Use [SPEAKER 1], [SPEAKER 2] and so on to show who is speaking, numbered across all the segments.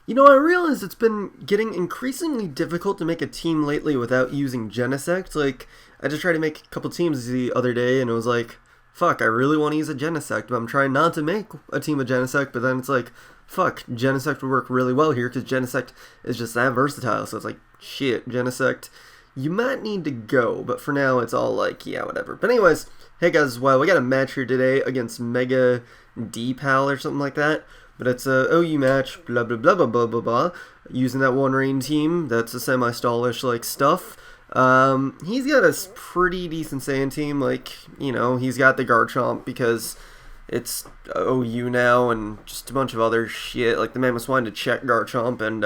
[SPEAKER 1] I realize it's been getting increasingly difficult to make a team lately without using Genesect. Like, I just tried to make a couple teams the other day, and it was like, fuck, I really want to use a Genesect, but I'm trying not to make a team of Genesect, but then it's like, fuck, Genesect would work really well here, because Genesect is just that versatile, so it's like, shit, Genesect, you might need to go, but for now, it's all like, yeah, whatever. But anyways, hey guys, well, we got a match here today against MegaDPAL or something like that. But it's a OU match, blah, blah, blah, blah, blah, blah, blah. Using that one rain team, that's a semi-stallish, like, stuff. He's got a pretty decent Saiyan team, like, he's got the Garchomp because it's OU now, and just a bunch of other shit, like the Mammoth Swine to check Garchomp, and,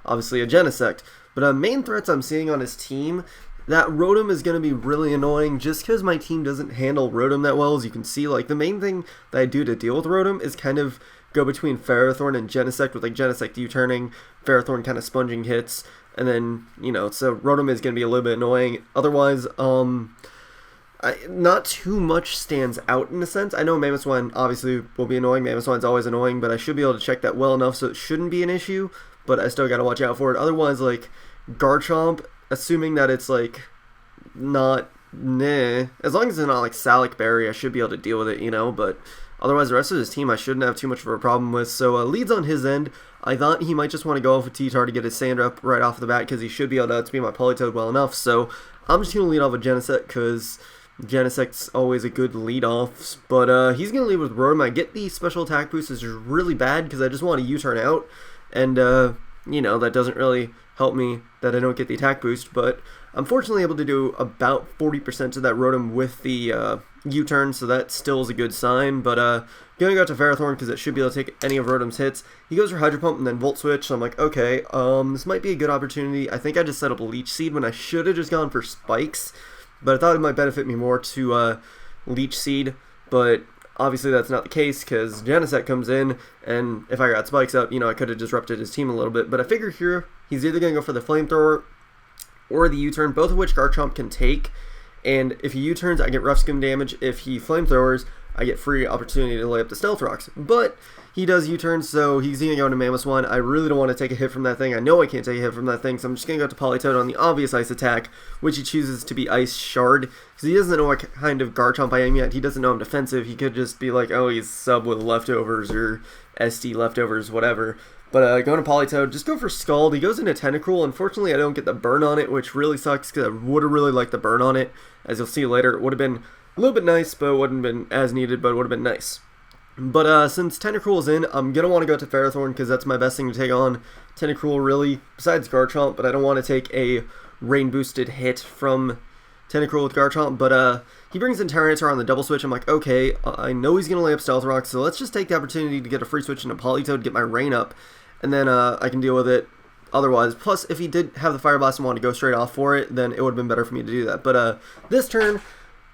[SPEAKER 1] obviously a Genesect. But, main threats I'm seeing on his team, that Rotom is going to be really annoying just because my team doesn't handle Rotom that well, as you can see. Like, the main thing that I do to deal with Rotom is kind of go between Ferrothorn and Genesect, with like Genesect U-turning, Ferrothorn kind of sponging hits, and then, so Rotom is going to be a little bit annoying. Otherwise, not too much stands out in a sense. I know Mammoth Swine obviously will be annoying, Mammoth Swine's always annoying, but I should be able to check that well enough so it shouldn't be an issue, but I still got to watch out for it. Otherwise, like, Garchomp, assuming that it's like, not, as long as it's not like Salic Berry, I should be able to deal with it, but otherwise, the rest of his team I shouldn't have too much of a problem with. So, leads on his end. I thought he might just want to go off with T-Tar to get his Sand up right off the bat because he should be able to outspeed my Politoed well enough. So, I'm just going to lead off with Genesect because Genesect's always a good lead-off. But, he's going to lead with Rotom. I get the special attack boost is really bad because I just want to U-turn out. And, that doesn't really help me that I don't get the attack boost. But I'm fortunately able to do about 40% of that Rotom with the U-turn, so that still is a good sign. But going to go to Ferrothorn because it should be able to take any of Rotom's hits. He goes for Hydro Pump and then Volt Switch, so I'm like, okay, this might be a good opportunity. I think I just set up a Leech Seed when I should have just gone for Spikes, but I thought it might benefit me more to Leech Seed, but obviously that's not the case because Genesect comes in, and if I got Spikes up, I could have disrupted his team a little bit. But I figure here he's either going to go for the Flamethrower or the U-turn, both of which Garchomp can take. And if he U-turns, I get Rough Skim damage. If he Flamethrowers, I get free opportunity to lay up the Stealth Rocks. But he does U-turn, so he's going to go into Mammoth Swine. I really don't want to take a hit from that thing. I know I can't take a hit from that thing, so I'm just going to go to Politoed on the obvious Ice attack, which he chooses to be Ice Shard, because he doesn't know what kind of Garchomp I am yet. He doesn't know I'm defensive. He could just be like, oh, he's sub with leftovers or SD leftovers, whatever. But going to Politoed, just go for Scald. He goes into Tentacruel. Unfortunately, I don't get the burn on it, which really sucks because I would have really liked the burn on it. As you'll see later, it would have been a little bit nice, but it wouldn't have been as needed, but it would have been nice. But since Tentacruel is in, I'm going to want to go to Ferrothorn because that's my best thing to take on Tentacruel, really, besides Garchomp. But I don't want to take a rain-boosted hit from Tentacruel with Garchomp. But he brings in Tyranitar on the double switch. I'm like, okay, I know he's going to lay up Stealth Rock, so let's just take the opportunity to get a free switch into Politoed, get my rain up, and then I can deal with it otherwise. Plus, if he did have the Fire Blast and wanted to go straight off for it, then it would have been better for me to do that. But this turn,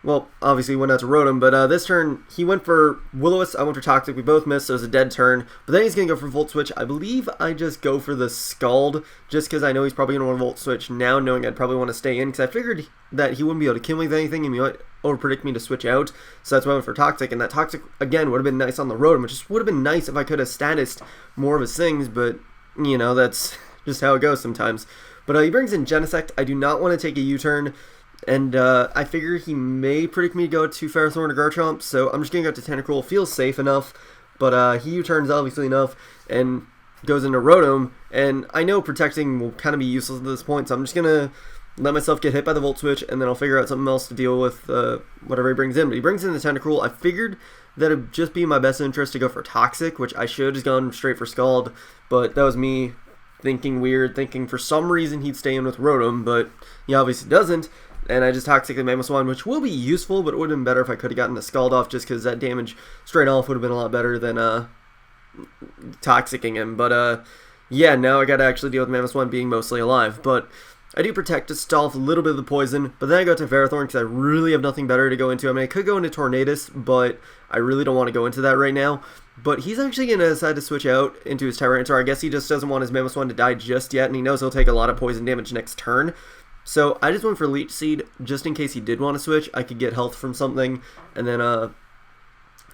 [SPEAKER 1] well, obviously he went out to Rotom, but this turn he went for Will-O-Wisp, I went for Toxic, we both missed, so it was a dead turn. But then he's going to go for Volt Switch. I believe I just go for the Scald, just because I know he's probably going to want to Volt Switch now, knowing I'd probably want to stay in, because I figured that he wouldn't be able to kill me with anything, and he might overpredict me to switch out, so that's why I went for Toxic, and that Toxic, again, would have been nice on the Rotom, which just would have been nice if I could have statused more of his things, but, that's just how it goes sometimes. But he brings in Genesect. I do not want to take a U-turn, and I figure he may predict me to go to Ferrothorn or Garchomp, so I'm just going to go to Tentacruel. Feels safe enough, but he U-turns obviously enough, and goes into Rotom, and I know protecting will kind of be useless at this point, so I'm just going to let myself get hit by the Volt Switch, and then I'll figure out something else to deal with whatever he brings in. But he brings in the Tentacruel. I figured that it would just be in my best interest to go for Toxic, which I should have just gone straight for Scald, but that was me thinking weird, thinking for some reason he'd stay in with Rotom, but he obviously doesn't, and I just Toxic the Mammoth Swine, which will be useful, but it would have been better if I could have gotten the Scald off, just because that damage straight off would have been a lot better than Toxicing him. But yeah, now I gotta actually deal with Mammoth Swine being mostly alive, but I do protect to stall off a little bit of the poison, but then I go to Ferrothorn because I really have nothing better to go into. I mean, I could go into Tornadus, but I really don't want to go into that right now. But he's actually going to decide to switch out into his Tyranitar. I guess he just doesn't want his Mammoth Swine to die just yet, and he knows he'll take a lot of poison damage next turn. So I just went for Leech Seed, just in case he did want to switch. I could get health from something, and then,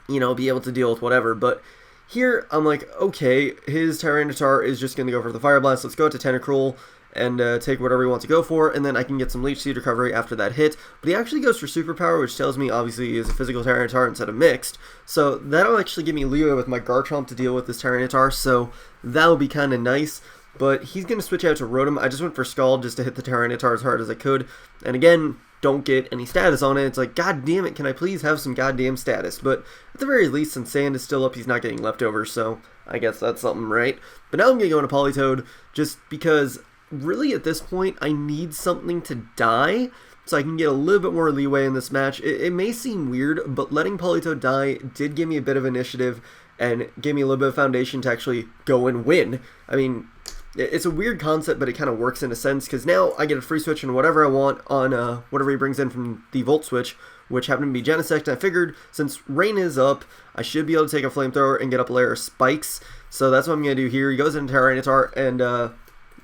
[SPEAKER 1] be able to deal with whatever. But here I'm like, okay, his Tyranitar is just going to go for the Fire Blast. Let's go to Tentacruel and take whatever he wants to go for, and then I can get some Leech Seed recovery after that hit. But he actually goes for Superpower, which tells me obviously he is a physical Tyranitar instead of mixed. So that'll actually give me leeway with my Garchomp to deal with this Tyranitar, so that'll be kind of nice. But he's going to switch out to Rotom. I just went for Scald just to hit the Tyranitar as hard as I could. And again, don't get any status on it. It's like, god damn it, can I please have some goddamn status? But at the very least, since Sand is still up, he's not getting leftovers, so I guess that's something, right? But now I'm going to go into Politoed just because really at this point I need something to die so I can get a little bit more leeway in this match. It may seem weird, but letting Politoed die did give me a bit of initiative and gave me a little bit of foundation to actually go and win. I mean, it's a weird concept, but it kind of works in a sense, because now I get a free switch on whatever I want on whatever he brings in from the Volt Switch, which happened to be Genesect, and I figured since Rain is up, I should be able to take a Flamethrower and get up a layer of Spikes, so that's what I'm going to do here. He goes into Tyranitar, and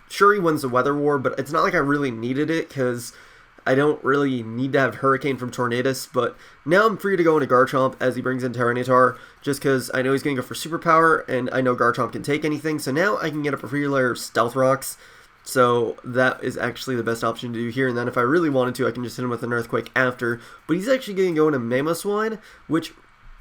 [SPEAKER 1] sure, he wins the Weather War, but it's not like I really needed it, because I don't really need to have Hurricane from Tornadus, but now I'm free to go into Garchomp as he brings in Tyranitar, just because I know he's going to go for Superpower, and I know Garchomp can take anything, so now I can get up a free layer of Stealth Rocks, so that is actually the best option to do here, and then if I really wanted to, I can just hit him with an Earthquake after, but he's actually going to go into Mamoswine, which...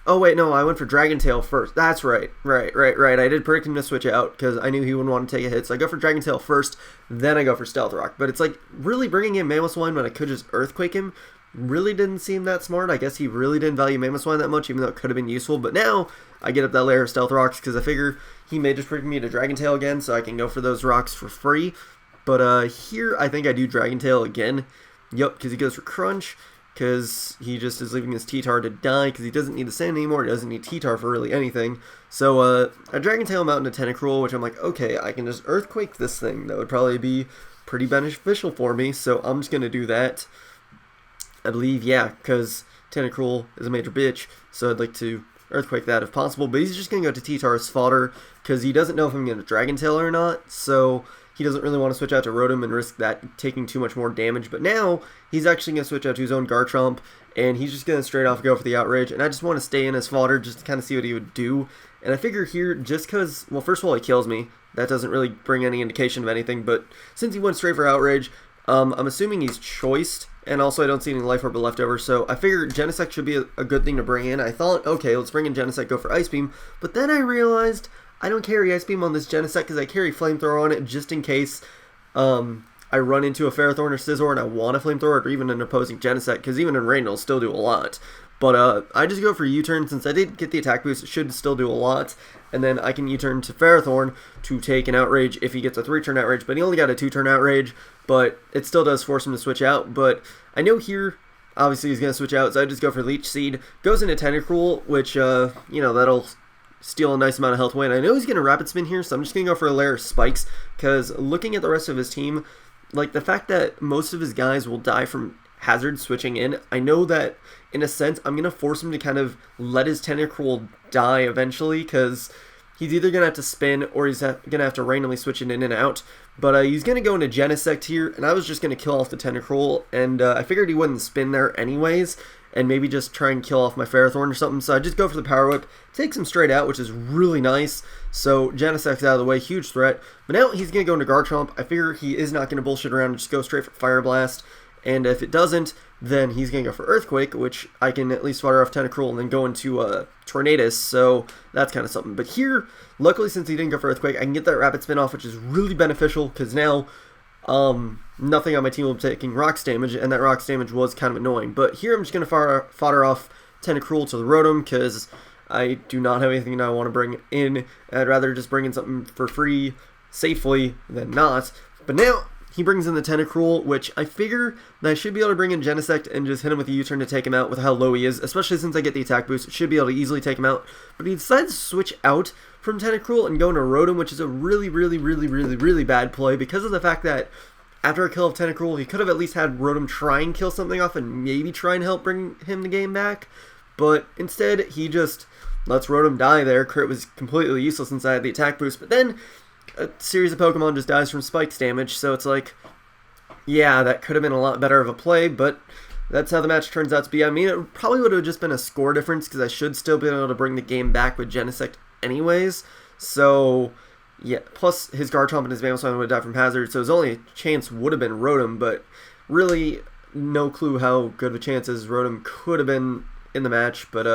[SPEAKER 1] Oh, wait, no, I went for Dragon Tail first. That's right. Right. I did predict him to switch out because I knew he wouldn't want to take a hit. So I go for Dragon Tail first, then I go for Stealth Rock. But it's like really bringing in Mamoswine when I could just Earthquake him really didn't seem that smart. I guess he really didn't value Mamoswine that much, even though it could have been useful. But now I get up that layer of Stealth Rocks because I figure he may just bring me to Dragon Tail again, so I can go for those rocks for free. But here I think I do Dragon Tail again. Yup, because he goes for Crunch. Because he just is leaving his T-Tar to die, because he doesn't need the Sand anymore, he doesn't need T-Tar for really anything. So, I Dragon Tail him out into Tentacruel, which I'm like, okay, I can just Earthquake this thing. That would probably be pretty beneficial for me, so I'm just going to do that. I believe, yeah, because Tentacruel is a major bitch, so I'd like to Earthquake that if possible, but he's just going to go to T-Tar as fodder, because he doesn't know if I'm going to Dragon Tail or not, so... He doesn't really want to switch out to Rotom and risk that taking too much more damage, but now he's actually going to switch out to his own Garchomp, and he's just going to straight off go for the Outrage, and I just want to stay in as fodder just to kind of see what he would do, and I figure here, just because, well, first of all, he kills me, that doesn't really bring any indication of anything, but since he went straight for Outrage, I'm assuming he's choiced, and also I don't see any Life Orb left over, so I figured Genesect should be a good thing to bring in. I thought, okay, let's bring in Genesect, go for Ice Beam, but then I realized... I don't carry Ice Beam on this Genesect because I carry Flamethrower on it just in case I run into a Ferrothorn or Scizor and I want a Flamethrower or even an opposing Genesect, because even in rain it'll still do a lot. But I just go for U-turn since I did get the attack boost, it should still do a lot. And then I can U-turn to Ferrothorn to take an Outrage if he gets a 3-turn Outrage, but he only got a 2-turn Outrage, but it still does force him to switch out. But I know here... Obviously he's going to switch out, so I just go for Leech Seed. Goes into Tentacruel, which, you know, that'll... steal a nice amount of health away, and I know he's going to Rapid Spin here, so I'm just going to go for a layer of Spikes, because looking at the rest of his team, like, the fact that most of his guys will die from Hazard switching in, I know that, in a sense, I'm going to force him to kind of let his Tentacruel die eventually, because he's either going to have to spin, or he's going to have to randomly switch it in and out, but he's going to go into Genesect here, and I was just going to kill off the Tentacruel, and I figured he wouldn't spin there anyways, and maybe just try and kill off my Ferrothorn or something, so I just go for the Power Whip, takes him straight out, which is really nice, so Genesect's out of the way, huge threat, but now he's going to go into Garchomp. I figure he is not going to bullshit around and just go straight for Fire Blast, and if it doesn't, then he's going to go for Earthquake, which I can at least fire off Tentacruel and then go into Tornadus, so that's kind of something. But here, luckily since he didn't go for Earthquake, I can get that Rapid Spin off, which is really beneficial, because now... nothing on my team will be taking Rocks damage, and that Rocks damage was kind of annoying. But here I'm just going to fodder off Tentacruel to the Rotom, because I do not have anything that I want to bring in. I'd rather just bring in something for free, safely, than not. But now, he brings in the Tentacruel, which I figure that I should be able to bring in Genesect and just hit him with a U-turn to take him out with how low he is, especially since I get the attack boost. It should be able to easily take him out. But he decides to switch out from Tentacruel and go into Rotom, which is a really bad play because of the fact that after a kill of Tentacruel, he could have at least had Rotom try and kill something off and maybe try and help bring him the game back. But instead, he just lets Rotom die there. Crit was completely useless since I had the attack boost. But then a series of Pokemon just dies from Spikes damage, so it's like, yeah, that could have been a lot better of a play, but that's how the match turns out to be. I mean, it probably would have just been a score difference, because I should still be able to bring the game back with Genesect anyways. So yeah, plus his Garchomp and his Mamoswine would have died from Hazard, so his only chance would have been Rotom, but really no clue how good of a chance his Rotom could have been in the match, but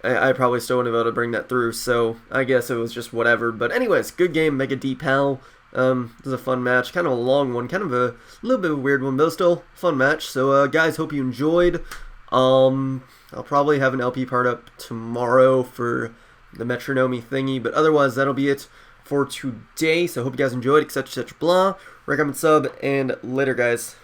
[SPEAKER 1] I probably still wouldn't have been able to bring that through, so I guess it was just whatever. But anyways, good game, MegaDPAL. This is a fun match, kind of a long one, kind of a little bit of a weird one, but still a fun match. So guys, hope you enjoyed. I'll probably have an LP part up tomorrow for the metronome thingy, but otherwise that'll be it for today. So hope you guys enjoyed, etc, etc, blah. Recommend, sub, and later, guys.